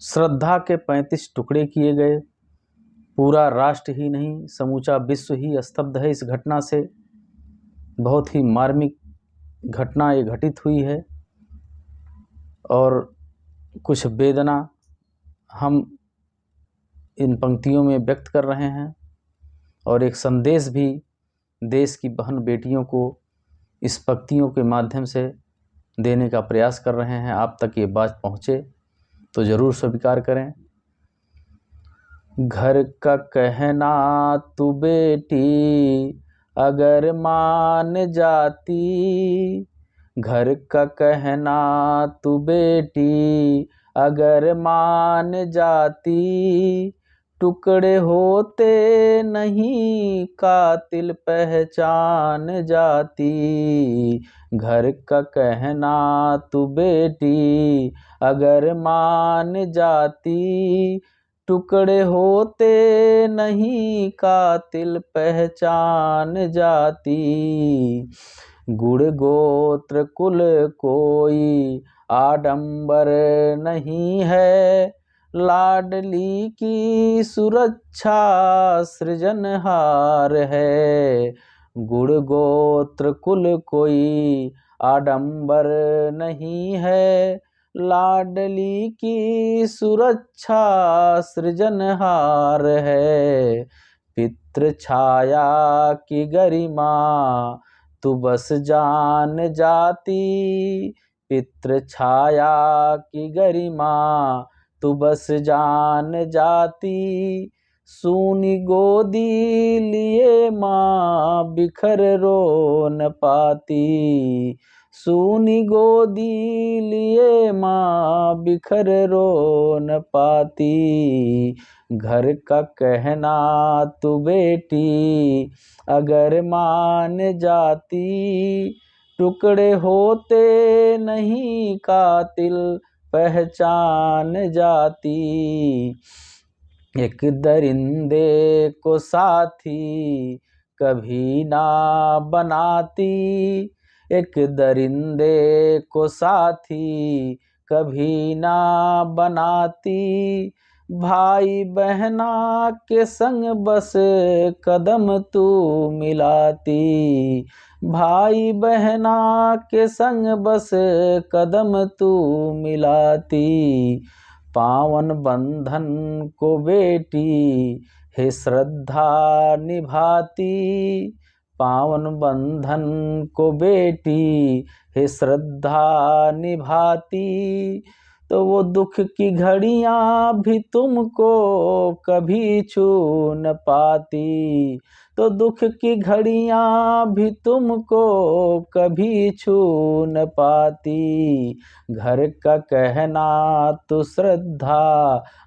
श्रद्धा के 35 टुकड़े किए गए। पूरा राष्ट्र ही नहीं, समूचा विश्व ही स्तब्ध है इस घटना से। बहुत ही मार्मिक घटना ये घटित हुई है और कुछ वेदना हम इन पंक्तियों में व्यक्त कर रहे हैं और एक संदेश भी देश की बहन बेटियों को इस पंक्तियों के माध्यम से देने का प्रयास कर रहे हैं। आप तक ये बात पहुँचे तो ज़रूर स्वीकार करें। घर का कहना तू बेटी अगर मान जाती, घर का कहना तू बेटी अगर मान जाती, टुकड़े होते नहीं कातिल पहचान जाती। घर का कहना तू बेटी अगर मान जाती, टुकड़े होते नहीं कातिल पहचान जाती। गुण गोत्र कुल कोई आडंबर नहीं है, लाडली की सुरक्षा सृजनहार है। गुण गोत्र कुल कोई आडंबर नहीं है, लाडली की सुरक्षा सृजनहार है। पितृ छाया की गरिमा तू बस जान जाती, पितृ छाया की गरिमा तू बस जान जाती। सूनी गोदी लिए माँ बिखर रो न पाती, सूनी गोदी लिए माँ बिखर रो न पाती। घर का कहना तू बेटी अगर मान जाती, टुकड़े होते नहीं कातिल पहचान जाती। एक दरिंदे को साथी कभी ना बनाती, एक दरिंदे को साथी कभी ना बनाती। भाई बहना के संग बस कदम तू मिलाती, भाई बहना के संग बस कदम तू मिलाती। पावन बंधन को बेटी हे श्रद्धा निभाती, पावन बंधन को बेटी हे श्रद्धा निभाती। तो वो दुख की घड़ियाँ भी तुमको कभी छू न पाती, तो दुख की घड़ियाँ भी तुमको कभी छू न पाती। घर का कहना तो श्रद्धा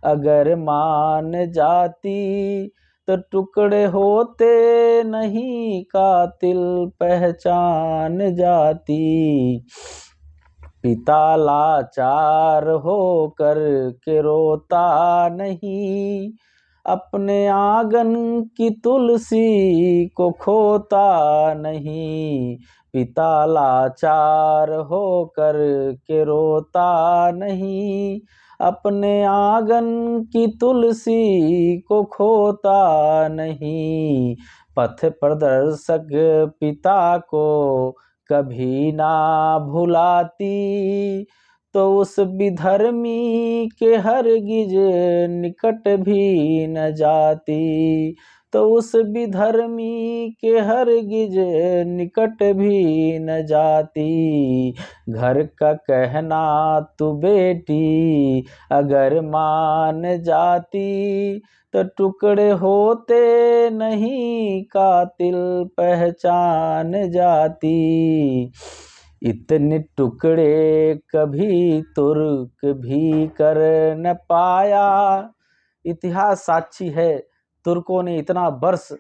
अगर मान जाती, तो टुकड़े होते नहीं कातिल पहचान जाती। पिता लाचार होकर के रोता नहीं, अपने आंगन की तुलसी को खोता नहीं। पिता लाचार होकर के रोता नहीं, अपने आंगन की तुलसी को खोता नहीं। पथ प्रदर्शक पिता को कभी ना भुलाती, तो उस विधर्मी के हरगिज निकट भी न जाती, तो उस विधर्मी के हरगिज निकट भी न जाती। घर का कहना तू बेटी अगर मान जाती, तो टुकड़े होते नहीं कातिल पहचान जाती। इतने टुकड़े कभी तुर्क भी कर न पाया। इतिहास साक्षी है, तुर्कों ने इतना वर्ष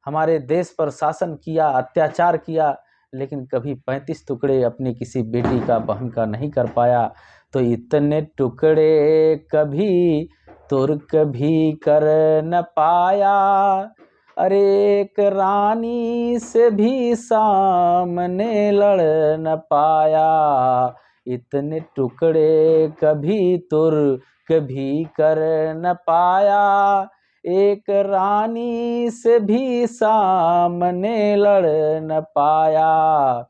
हमारे देश पर शासन किया, अत्याचार किया, लेकिन कभी 35 टुकड़े अपनी किसी बेटी का बहन का नहीं कर पाया। तो इतने टुकड़े कभी तुर्क भी कर न पाया, अरे एक रानी से भी सामने लड़ न पाया। इतने टुकड़े कभी तुर्क कभी कर न पाया, एक रानी से भी सामने लड़ न पाया।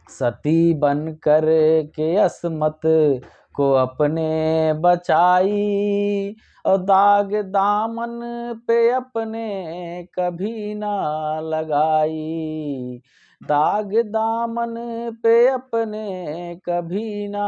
सती बन कर के अस्मत को अपने बचाई, और दाग दामन पे अपने कभी ना लगाई। दाग दामन पे अपने कभी ना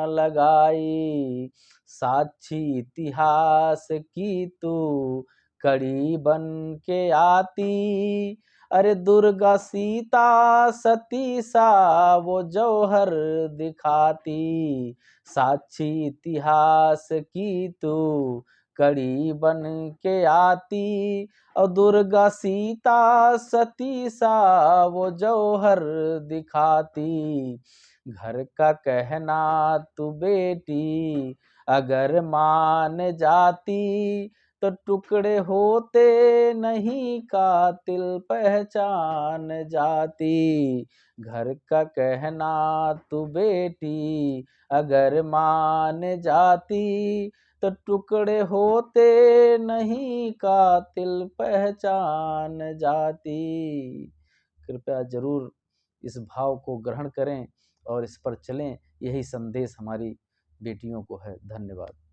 लगाई। साक्षी इतिहास की तू कड़ी बन के आती, अरे दुर्गा सीता सती सा वो जौहर दिखाती। साक्षी इतिहास की तू कड़ी बन के आती, और दुर्गा सीता सती सा वो जौहर दिखाती। घर का कहना तू बेटी अगर मान जाती, तो टुकड़े होते नहीं कातिल पहचान जाती। घर का कहना तू बेटी अगर मान जाती, तो टुकड़े होते नहीं कातिल पहचान जाती। कृपया जरूर इस भाव को ग्रहण करें और इस पर चलें। यही संदेश हमारी बेटियों को है। धन्यवाद।